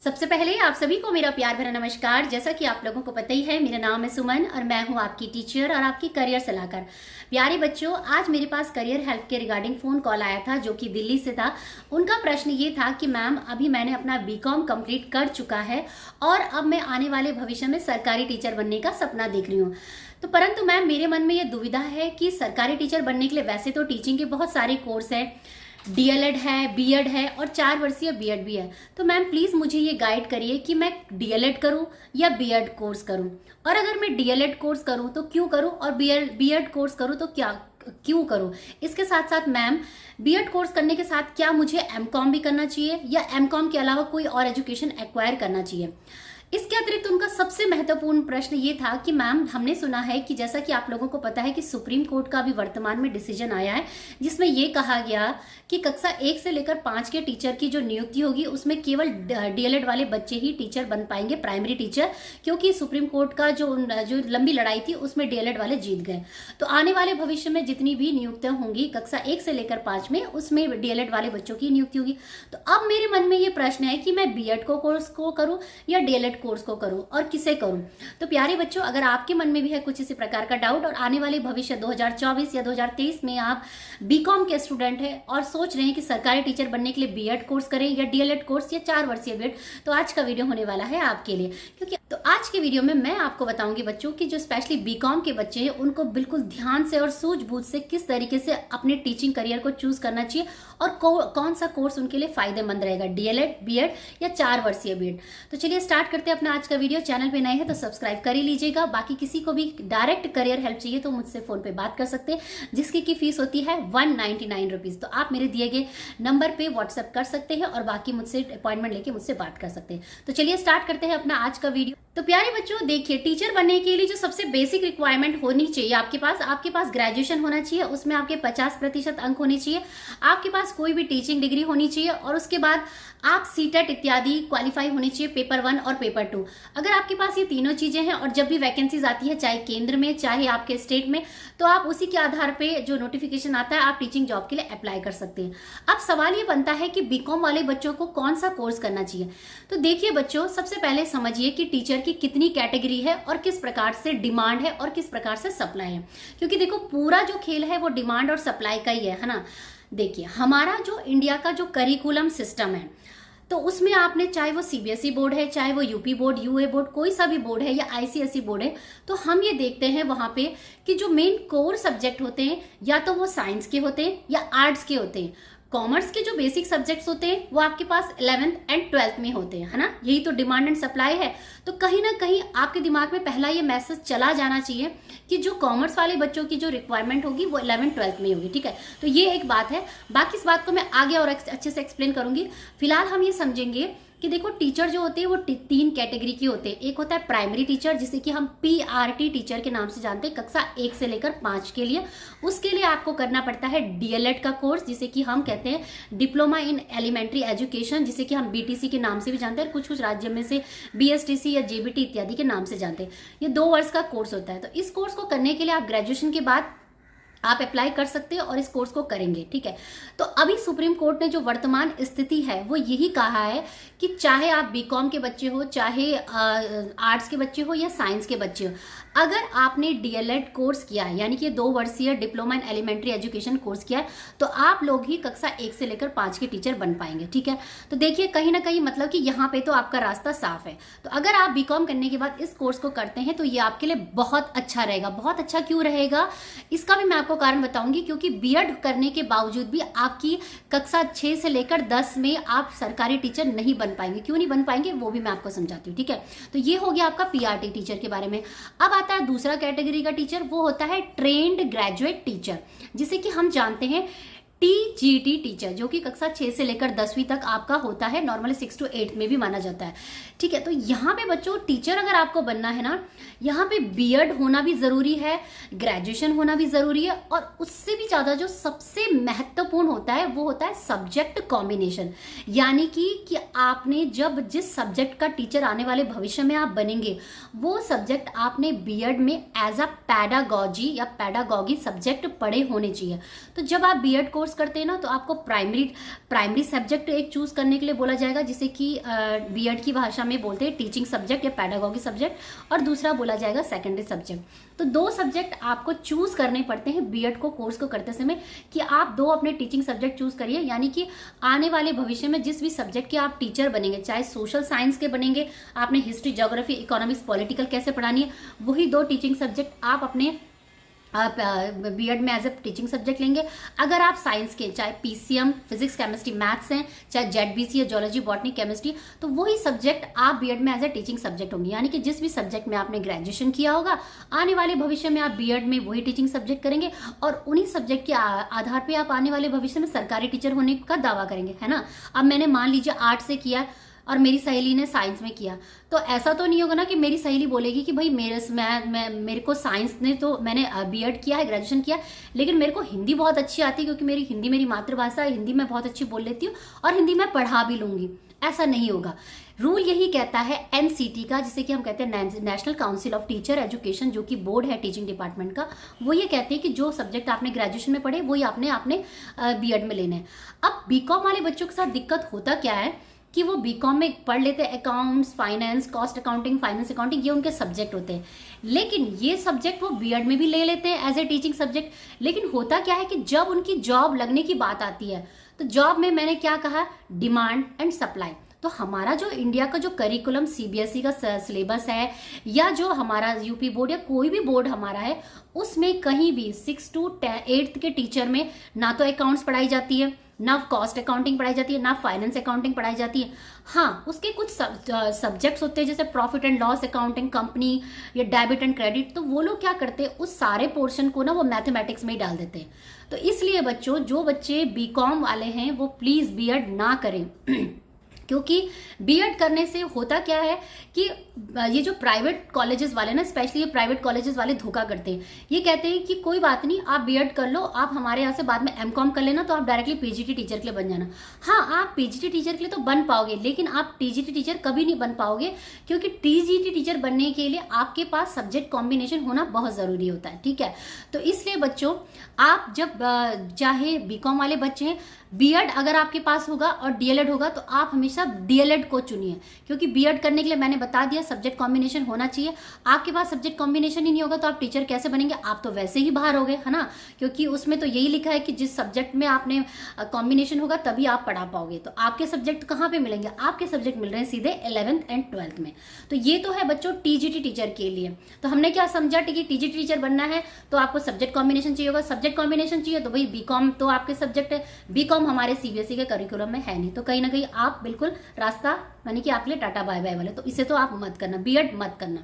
सबसे पहले आप सभी को मेरा प्यार भरा नमस्कार। जैसा कि आप लोगों को पता ही है, मेरा नाम है सुमन और मैं हूं आपकी टीचर और आपकी करियर सलाहकार। प्यारे बच्चों, आज मेरे पास करियर हेल्प के रिगार्डिंग फ़ोन कॉल आया था जो कि दिल्ली से था। उनका प्रश्न ये था कि मैम, अभी मैंने अपना बीकॉम कंप्लीट कर चुका है और अब मैं आने वाले भविष्य में सरकारी टीचर बनने का सपना देख रही हूँ। तो परंतु मैम, मेरे मन में ये दुविधा है कि सरकारी टीचर बनने के लिए वैसे तो टीचिंग के बहुत सारे कोर्स हैं, डीएलएड है, बीएड है और 4 वर्षीय बीएड भी है। तो मैम प्लीज़ मुझे ये गाइड करिए कि मैं डीएलएड करूं या बीएड कोर्स करूं, और अगर मैं डीएलएड कोर्स करूं तो क्यों करूं, और बीएड कोर्स करूं तो क्या क्यों करूं। इसके साथ साथ मैम, बीएड कोर्स करने के साथ क्या मुझे एमकॉम भी करना चाहिए या एमकॉम के अलावा कोई और एजुकेशन एक्वायर करना चाहिए। इसके अतिरिक्त उनका सबसे महत्वपूर्ण प्रश्न ये था कि मैम, हमने सुना है कि जैसा कि आप लोगों को पता है कि सुप्रीम कोर्ट का भी वर्तमान में डिसीजन आया है जिसमें ये कहा गया कि कक्षा 1 से लेकर 5 के टीचर की जो नियुक्ति होगी उसमें केवल डीएलएड वाले बच्चे ही टीचर बन पाएंगे, प्राइमरी टीचर, क्योंकि सुप्रीम कोर्ट का जो लंबी लड़ाई थी उसमें डीएलएड वाले जीत गए। तो आने वाले भविष्य में जितनी भी नियुक्तियां होंगी कक्षा 1 से लेकर 5 में, उसमें डीएलएड वाले बच्चों की नियुक्ति होगी। तो अब मेरे मन में ये प्रश्न है कि मैं बीएड कोर्स को करूं या डीएलएड कोर्स को करूं और किसे करूं। तो प्यारे बच्चों, अगर आपके मन में भी है कुछ इसी प्रकार का डाउट और आने वाले भविष्य 2024 या 2023 में आप बीकॉम के स्टूडेंट हैं और सोच रहे हैं कि सरकारी टीचर बनने के लिए बीएड कोर्स करें या डीएलएड कोर्स या 4 वर्षीय बीएड, तो आज का वीडियो होने वाला है आपके लिए। क्योंकि तो आज के वीडियो में मैं आपको बताऊंगी बच्चों की जो स्पेशली बीकॉम के बच्चे हैं उनको बिल्कुल ध्यान से और सूझबूझ से किस तरीके से अपने टीचिंग करियर को चूज करना चाहिए और कौन सा कोर्स उनके लिए फायदेमंद रहेगा, डीएलएड, बीएड या 4 वर्षीय बीएड। तो चलिए स्टार्ट करते हैं अपना आज का वीडियो। चैनल पे नए हैं तो सब्सक्राइब कर ही लीजिएगा। बाकी किसी को भी डायरेक्ट करियर हेल्प चाहिए तो मुझसे फोन पे बात कर सकते हैं, जिसकी की फीस होती है 199 रुपीज। तो आप मेरे दिए गए नंबर पे व्हाट्सएप कर सकते हैं और बाकी मुझसे अपॉइंटमेंट लेके मुझसे बात कर सकते हैं। तो चलिए स्टार्ट करते हैं अपना आज का वीडियो। तो प्यारे बच्चों देखिए, टीचर बनने के लिए जो सबसे बेसिक रिक्वायरमेंट होनी चाहिए आपके पास ग्रेजुएशन होना चाहिए, उसमें आपके 50% अंक होने चाहिए, आपके पास कोई भी टीचिंग डिग्री होनी चाहिए और उसके बाद आप सीटेट इत्यादि क्वालिफाई होनी चाहिए, पेपर 1 और पेपर 2। अगर आपके पास ये तीनों चीजें हैं और जब भी वैकेंसीज आती है चाहे केंद्र में चाहे आपके स्टेट में, तो आप उसी के आधार पे जो नोटिफिकेशन आता है आप टीचिंग जॉब के लिए अप्लाई कर सकते हैं। अब सवाल ये बनता है कि बीकॉम वाले बच्चों को कौन सा कोर्स करना चाहिए। तो देखिए बच्चों, सबसे पहले समझिए कि टीचर की कितनी कैटेगरी है और किस प्रकार से डिमांड है और किस प्रकार से सप्लाई है। क्योंकि देखो, पूरा जो खेल है वो डिमांड और सप्लाई का ही है ना। देखिए, हमारा जो इंडिया का जो करिकुलम सिस्टम है, तो उसमें आपने चाहे वो सीबीएसई बोर्ड है, चाहे वो यूपी बोर्ड, यूए बोर्ड, कोई सा भी बोर्ड है या आईसीएसई बोर्ड है, तो हम ये देखते हैं वहां पे कि जो मेन कोर सब्जेक्ट होते हैं या तो वो साइंस के होते हैं या आर्ट्स के होते हैं। कॉमर्स के जो बेसिक सब्जेक्ट्स होते हैं वो आपके पास 11th एंड 12th में होते हैं, है ना। यही तो डिमांड एंड सप्लाई है। तो कहीं ना कहीं आपके दिमाग में पहला ये मैसेज चला जाना चाहिए कि जो कॉमर्स वाले बच्चों की जो रिक्वायरमेंट होगी वो 11th-12th में होगी, ठीक है। तो ये एक बात है। बाकी इस बात को मैं आगे और अच्छे से एक्सप्लेन करूंगी। फिलहाल हम ये समझेंगे कि देखो, टीचर जो होते हैं वो 3 कैटेगरी के होते हैं। एक होता है प्राइमरी टीचर, जिसे कि हम पीआरटी टीचर के नाम से जानते हैं, कक्षा 1 से लेकर 5 के लिए। उसके लिए आपको करना पड़ता है डीएलएड का कोर्स, जिसे कि हम कहते हैं डिप्लोमा इन एलिमेंट्री एजुकेशन, जिसे कि हम बीटीसी के नाम से भी जानते हैं, कुछ राज्य में से बीएसटीसी या जेबीटी इत्यादि के नाम से जानते हैं। ये 2 वर्ष का कोर्स होता है। तो इस कोर्स को करने के लिए आप ग्रेजुएशन के बाद आप अप्लाई कर सकते हैं और इस कोर्स को करेंगे, ठीक है। तो अभी सुप्रीम कोर्ट ने जो वर्तमान स्थिति है वो यही कहा है कि चाहे आप बीकॉम के बच्चे हो, चाहे आर्ट्स के बच्चे हो या साइंस के बच्चे हो, अगर आपने डीएलएड कोर्स किया है, यानी कि 2 वर्षीय diploma in elementary education course किया है, तो आप लोग ही कक्षा 1 से लेकर 5 के टीचर बन पाएंगे, ठीक है। तो देखिए, कहीं ना कहीं मतलब कि यहाँ पे तो आपका रास्ता साफ है। तो अगर आप बीकॉम करने के बाद इस कोर्स को करते हैं तो ये आपके लिए बहुत अच्छा रहेगा। बहुत अच्छा क्यों रहेगा, इसका भी मैं आपको कारण बताऊंगी। क्योंकि बीएड करने के बावजूद भी आपकी कक्षा 6 से लेकर 10 में आप सरकारी टीचर नहीं बन पाएंगे। क्यों नहीं बन पाएंगे वो भी मैं आपको समझाती हूँ, ठीक है। तो ये हो गया आपका पीआरटी टीचर के बारे में। अब आता है दूसरा कैटेगरी का टीचर, वो होता है ट्रेंड ग्रेजुएट टीचर, जिसे कि हम जानते हैं टीजीटी टीचर, जो कि कक्षा 6 से लेकर 10वीं तक आपका होता है। नॉर्मली 6 to 8 में भी माना जाता है, ठीक है। तो यहाँ पे बच्चों, टीचर अगर आपको बनना है ना, यहाँ पे बीएड होना भी जरूरी है, ग्रेजुएशन होना भी जरूरी है, और उससे भी ज्यादा जो सबसे महत्वपूर्ण होता है वो होता है सब्जेक्ट कॉम्बिनेशन। यानी कि आपने जब जिस सब्जेक्ट का टीचर आने वाले भविष्य में आप बनेंगे, वो सब्जेक्ट आपने बीएड में एज अ पैडागॉजी या पैडागॉगी सब्जेक्ट पढ़े होने चाहिए। तो जब आप बीएड कोर्स कोर्स करते हैं ना तो आपको प्राइमरी सब्जेक्ट एक चूज करने के लिए बोला जाएगा, जिसे कि बीएड की भाषा में बोलते हैं टीचिंग सब्जेक्ट या पैडागॉजी सब्जेक्ट, और दूसरा बोला जाएगा सेकेंडरी सब्जेक्ट। तो 2 सब्जेक्ट आपको चूज करने पड़ते हैं बीएड को कोर्स को करते समय, कि आप 2 अपने टीचिंग सब्जेक्ट चूज करिए। यानी कि आने वाले भविष्य में जिस भी सब्जेक्ट के आप टीचर बनेंगे, चाहे सोशल साइंस के बनेंगे, आपने हिस्ट्री, ज्योग्राफी, इकोनॉमिक्स, पॉलिटिकल कैसे पढ़ानी है, वही 2 टीचिंग सब्जेक्ट आप अपने बीएड में एज ए टीचिंग सब्जेक्ट लेंगे। अगर आप साइंस के, चाहे पीसीएम, फिजिक्स, केमिस्ट्री, मैथ्स हैं, चाहे जेडबीसी है, जोलॉजी, बॉटनी, केमिस्ट्री, तो वही सब्जेक्ट आप बीएड में एज ए टीचिंग सब्जेक्ट होंगे। यानी कि जिस भी सब्जेक्ट में आपने ग्रेजुएशन किया होगा, आने वाले भविष्य में आप बीएड में वही टीचिंग सब्जेक्ट करेंगे, और उन्हीं सब्जेक्ट के आधार पर आप आने वाले भविष्य में सरकारी टीचर होने का दावा करेंगे, है ना। अब मैंने मान लीजिए आर्ट से किया और मेरी सहेली ने साइंस में किया, तो ऐसा तो नहीं होगा ना कि मेरी सहेली बोलेगी कि भाई मेरे को साइंस ने, तो मैंने बीएड किया है, ग्रेजुएशन किया, लेकिन मेरे को हिंदी बहुत अच्छी आती है क्योंकि मेरी हिंदी मेरी मातृभाषा है, हिंदी मैं बहुत अच्छी बोल लेती हूँ और हिंदी मैं पढ़ा भी लूंगी। ऐसा नहीं होगा। रूल यही कहता है एनसीटी का, जिसे कि हम कहते हैं national council of teacher education, जो कि बोर्ड है टीचिंग डिपार्टमेंट का, वो ये कहते हैं कि जो सब्जेक्ट आपने ग्रेजुएशन में पढ़े वही आपने बीएड में लेने हैं। अब बीकॉम वाले बच्चों के साथ दिक्कत होता क्या है कि वो बीकॉम में पढ़ लेते हैं accounts, finance, cost accounting, finance accounting, ये उनके सब्जेक्ट होते हैं, लेकिन ये सब्जेक्ट वो बीएड में भी ले लेते हैं एज ए टीचिंग सब्जेक्ट। लेकिन होता क्या है कि जब उनकी जॉब लगने की बात आती है, तो जॉब में मैंने क्या कहा, डिमांड एंड सप्लाई। तो हमारा जो इंडिया का जो करिकुलम सीबीएसई का सिलेबस है, या जो हमारा यूपी बोर्ड या कोई भी बोर्ड हमारा है, उसमें कहीं भी 6 to 8 के टीचर में ना तो अकाउंट्स पढ़ाई जाती है, ना कॉस्ट अकाउंटिंग पढ़ाई जाती है, ना फाइनेंस अकाउंटिंग पढ़ाई जाती है। हाँ, उसके कुछ सब्जेक्ट्स होते हैं जैसे profit and loss accounting, company या डेबिट एंड क्रेडिट, तो वो लोग क्या करते हैं, उस सारे पोर्शन को ना वो मैथमेटिक्स में ही डाल देते हैं। तो इसलिए बच्चों, जो बच्चे बीकॉम वाले हैं वो प्लीज बीएड ना करें क्योंकि बीएड करने से होता क्या है कि ये जो प्राइवेट कॉलेजेस वाले ना, स्पेशली ये प्राइवेट कॉलेजेस वाले धोखा करते हैं। ये कहते हैं कि कोई बात नहीं, आप बीएड कर लो, आप हमारे यहाँ से बाद में एमकॉम कर लेना, तो आप डायरेक्टली पीजीटी टीचर के लिए बन जाना। हाँ, आप पीजीटी टीचर के लिए तो बन पाओगे, लेकिन आप टीजीटी टीचर कभी नहीं बन पाओगे, क्योंकि टीजीटी टीचर बनने के लिए आपके पास सब्जेक्ट कॉम्बिनेशन होना बहुत जरूरी होता है। ठीक है, तो इसलिए बच्चों, आप जब चाहे बीकॉम वाले बच्चे हैं, बीएड अगर आपके पास होगा और डीएलएड होगा, तो आप हमेशा डीएलएड को चुनिए, क्योंकि बीएड करने के लिए मैंने बता दिया सब्जेक्ट कॉम्बिनेशन होना चाहिए। आपके पास सब्जेक्ट कॉम्बिनेशन ही नहीं होगा तो आप टीचर कैसे बनेंगे, आप तो वैसे ही बाहर हो गए, है ना। क्योंकि उसमें तो यही लिखा है कि जिस सब्जेक्ट में आपने कॉम्बिनेशन होगा तभी आप पढ़ा पाओगे। तो आपके सब्जेक्ट कहाँ पे मिलेंगे, आपके सब्जेक्ट मिल रहे हैं सीधे 11th एंड 12th में। तो ये तो है बच्चों टीजीटी टीचर के लिए। तो हमने क्या समझा कि टीजीटी टीचर बनना है तो आपको सब्जेक्ट कॉम्बिनेशन चाहिए होगा, सब्जेक्ट कॉम्बिनेशन चाहिए तो भाई बीकॉम तो आपके सब्जेक्ट है, बीकॉम हमारे सीबीएसई के करिकुलम में है नहीं, तो कहीं ना कहीं आप बिल्कुल रास्ता, यानी कि आपके लिए टाटा बाय बाय वाले, तो इसे तो आप मत करना, बीएड मत करना।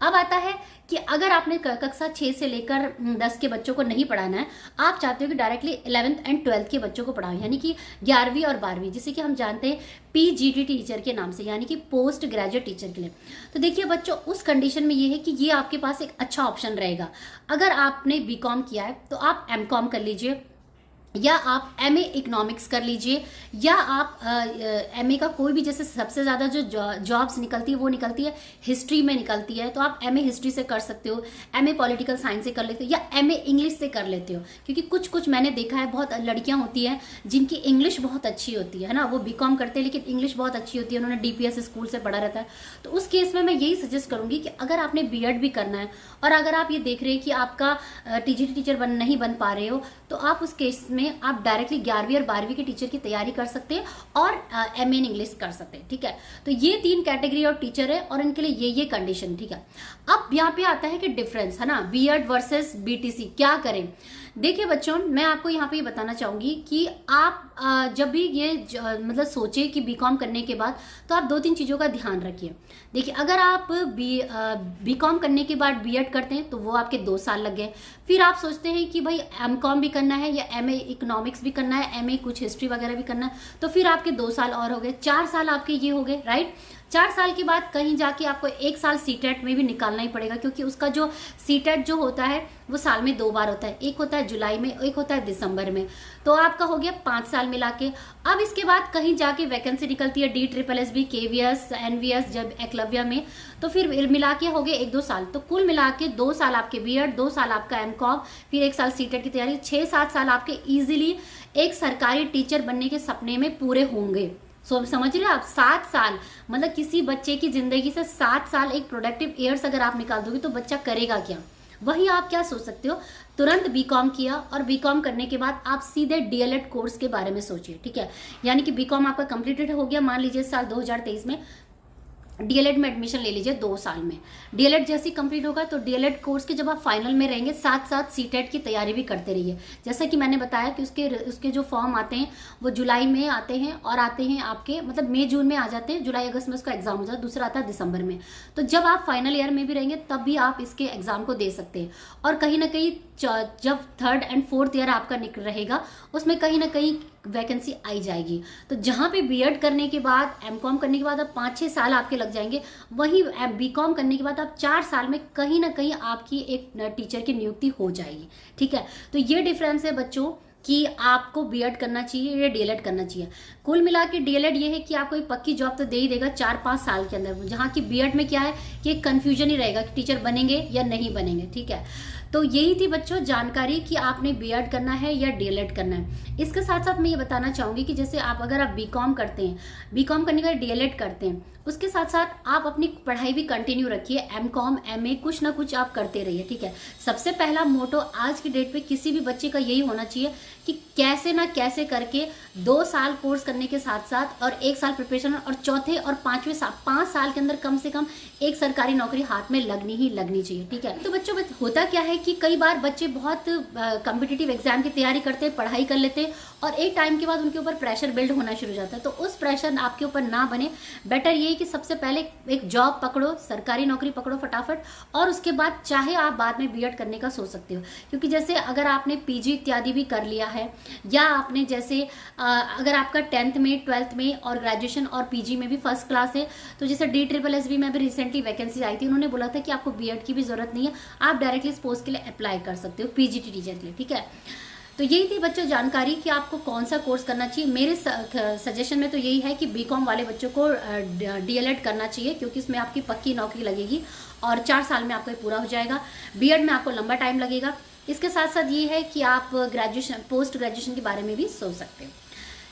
अब आता है कि अगर आपने कक्षा 6 से लेकर 10 के बच्चों को नहीं पढ़ाना है, आप चाहते हो कि डायरेक्टली 11th एंड 12th के बच्चों को पढ़ाओ, यानी कि 11वीं और 12वीं, जिसे कि हम जानते हैं पीजीटी टीचर के नाम से, यानी कि पोस्ट ग्रेजुएट टीचर के लिए। तो देखिए बच्चों, उस कंडीशन में ये है कि ये आपके पास एक अच्छा ऑप्शन रहेगा। अगर आपने बीकॉम किया है तो आप एमकॉम कर लीजिए, या आप एमए इकोनॉमिक्स कर लीजिए, या आप एमए का कोई भी, जैसे सबसे ज़्यादा जो जॉब्स निकलती है वो निकलती है हिस्ट्री में निकलती है, तो आप एमए हिस्ट्री से कर सकते हो, एमए पॉलिटिकल साइंस से कर लेते हो, या एमए इंग्लिश से कर लेते हो। क्योंकि कुछ मैंने देखा है, बहुत लड़कियां होती हैं जिनकी इंग्लिश बहुत अच्छी होती है ना, वो बीकॉम करते हैं लेकिन इंग्लिश बहुत अच्छी होती है, उन्होंने डीपीएस स्कूल से पढ़ा रहता है। तो उस केस में मैं यही सजेस्ट करूँगी कि अगर आपने बीएड भी करना है और अगर आप ये देख रहे हैं कि आपका टीजीटी टीचर नहीं बन पा रहे हो, तो आप उस केस में आप डायरेक्टली 11वीं और 12वीं के टीचर की तैयारी कर सकते हैं और एमए इन इंग्लिश कर सकते हैं। ठीक है, तो ये 3 कैटेगरी ऑफ टीचर है और इनके लिए ये कंडीशन। ठीक है, अब यहाँ पे आता है कि डिफरेंस है ना, बीएड वर्सेस बीटीसी, क्या करें। देखिए बच्चों, मैं आपको यहाँ पे ये बताना चाहूंगी कि आप जब भी ये मतलब सोचे कि बीकॉम करने के बाद, तो आप 2-3 चीज़ों का ध्यान रखिए। देखिए, अगर आप बीकॉम करने के बाद बीएड करते हैं तो वो आपके 2 साल लग गए। फिर आप सोचते हैं कि भाई एमकॉम भी करना है या एमए इकोनॉमिक्स भी करना है, एमए कुछ हिस्ट्री वगैरह भी करना है, तो फिर आपके 2 साल और हो गए, 4 साल आपके ये हो गए, राइट। 4 साल के बाद कहीं जाके आपको 1 साल सीटेट में भी निकालना ही पड़ेगा, क्योंकि उसका जो सीटेट जो होता है वो साल में 2 बार होता है। एक होता है है जुलाई में, एक होता है दिसंबर में। तो आपका हो गया 5 साल मिला के। अब इसके बाद कहीं जाके वैकेंसी निकलती है DSSB, KVS, NVS, जब एकलव्य में, तो फिर मिला के हो गए 1-2 साल। तो कुल मिला के 2 साल आपके BEd, 2 साल आपका MCOM, फिर 1 साल CTET की तैयारी, 6-7 साल आपके इजीली एक सरकारी टीचर बनने के सपने में पूरे होंगे। समझ रहे हो आप? 7 साल, मतलब किसी बच्चे की जिंदगी से 7 साल एक प्रोडक्टिव ईयर्स अगर आप निकाल दोगे तो बच्चा करेगा क्या? वही आप क्या सोच सकते हो, तुरंत BCom किया और BCom करने के बाद आप सीधे DLED कोर्स के बारे में सोचिए, ठीक है। यानी कि BCom आपका कंप्लीटेड हो गया, मान लीजिए साल 2023 में, DLED में एडमिशन ले लीजिए 2 साल में। DLED जैसे ही कंप्लीट होगा तो DLED कोर्स के जब आप फाइनल में रहेंगे, साथ साथ CTET की तैयारी भी करते रहिए। जैसा कि मैंने बताया कि उसके जो फॉर्म आते हैं वो जुलाई में आते हैं, और आते हैं आपके मतलब मई जून में आ जाते हैं, जुलाई अगस्त में उसका एग्जाम हो जाता है, दूसरा आता है दिसंबर में। तो जब आप फाइनल ईयर में भी रहेंगे तब भी आप इसके एग्जाम को दे सकते हैं। और कहीं ना कहीं जब 3rd and 4th ईयर आपका रहेगा उसमें कहीं ना कहीं वैकेंसी आई जाएगी। तो जहाँ पे BEd करने के बाद, MCOM करने के बाद अब 5-6 साल आपके लग जाएंगे, वहीं BCom करने के बाद अब 4 साल में कहीं ना कहीं आपकी एक टीचर की नियुक्ति हो जाएगी, ठीक है। तो ये डिफरेंस है बच्चों कि आपको BEd करना चाहिए या DLED करना चाहिए। कुल मिला के DLED ये है कि आपको एक पक्की जॉब तो दे ही देगा 4-5 साल के अंदर, जहाँ की BEd में क्या है कि एक कन्फ्यूजन ही रहेगा कि टीचर बनेंगे या नहीं बनेंगे, ठीक है। तो यही थी बच्चों जानकारी कि आपने BEd करना है या DLED करना है। इसके साथ साथ मैं ये बताना चाहूँगी कि जैसे अगर आप BCom करते हैं, BCom करने के बाद DLED करते हैं, उसके साथ साथ आप अपनी पढ़ाई भी कंटिन्यू रखिए, MCom, MA कुछ ना कुछ आप करते रहिए, ठीक है। सबसे पहला मोटो आज की डेट पे किसी भी बच्चे का यही होना चाहिए कि कैसे ना कैसे करके 2 साल कोर्स करने के साथ साथ और 1 साल प्रिपरेशन, और चौथे और 5वें साल, 5 साल के अंदर कम से कम एक सरकारी नौकरी हाथ में लगनी चाहिए, ठीक है। तो बच्चों होता क्या है कि कई बार बच्चे बहुत कॉम्पिटिटिव एग्जाम की तैयारी करते हैं, पढ़ाई कर लेते हैं, और एक टाइम के बाद उनके ऊपर प्रेशर बिल्ड होना शुरू हो जाता है। तो उस प्रेशर आपके ऊपर ना बने, बेटर ये कि सबसे पहले एक जॉब पकड़ो, सरकारी नौकरी पकड़ो फटाफट, और उसके बाद चाहे आप बाद में BEd करने का सोच सकते हो। क्योंकि जैसे अगर आपने PG इत्यादि भी कर लिया है, या आपने जैसे अगर आपका 10th में, 12th में और ग्रेजुएशन और PG में भी फर्स्ट क्लास है, तो जैसे DSSB में भी रिसेंटली वैकेंसी आई थी, उन्होंने बोला था कि आपको BEd की भी जरूरत नहीं है, आप डायरेक्टली इस पोस्ट के लिए अप्लाई कर सकते हो, PGT टीचर के लिए, ठीक है। तो यही थी बच्चों जानकारी कि आपको कौन सा कोर्स करना चाहिए। मेरे सजेशन में तो यही है कि BCom वाले बच्चों को DLED करना चाहिए, क्योंकि इसमें आपकी पक्की नौकरी लगेगी और 4 साल में आपका पूरा हो जाएगा। BEd में आपको लंबा टाइम लगेगा। इसके साथ साथ ये है कि आप पोस्ट ग्रेजुएशन के बारे में भी सोच सकते हैं,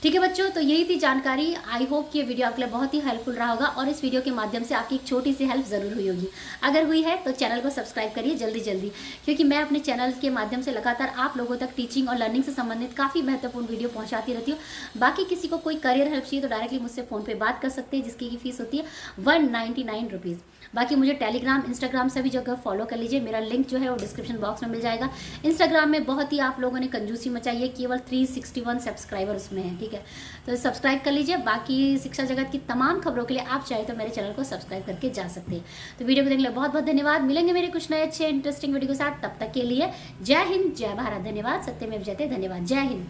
ठीक है बच्चों। तो यही थी जानकारी। आई होप कि ये वीडियो आपके लिए बहुत ही हेल्पफुल रहा होगा, और इस वीडियो के माध्यम से आपकी एक छोटी सी हेल्प जरूर हुई होगी। अगर हुई है तो चैनल को सब्सक्राइब करिए जल्दी, क्योंकि मैं अपने चैनल के माध्यम से लगातार आप लोगों तक टीचिंग और लर्निंग से संबंधित काफ़ी महत्वपूर्ण वीडियो पहुंचाती रहती हूँ। बाकी किसी को कोई करियर हेल्प चाहिए तो डायरेक्टली मुझसे फ़ोन पर बात कर सकते हैं, जिसकी फीस होती है 199 रुपीज़। बाकी मुझे टेलीग्राम, इंस्टाग्राम सभी जगह फॉलो कर लीजिए, मेरा लिंक जो है वो डिस्क्रिप्शन बॉक्स में मिल जाएगा। इंस्टाग्राम में बहुत ही आप लोगों ने कंजूसी मचाई है, केवल 361 सब्सक्राइबर उसमें है, ठीक है। तो सब्सक्राइब कर लीजिए। बाकी शिक्षा जगत की तमाम खबरों के लिए आप चाहे तो मेरे चैनल को सब्सक्राइब करके जा सकते हैं। तो वीडियो को देखने के लिए बहुत बहुत धन्यवाद। मिलेंगे मेरे कुछ नए अच्छे इंटरेस्टिंग वीडियो के साथ, तब तक के लिए जय हिंद, जय भारत। धन्यवाद। सत्यमेव जयते। धन्यवाद। जय हिंद।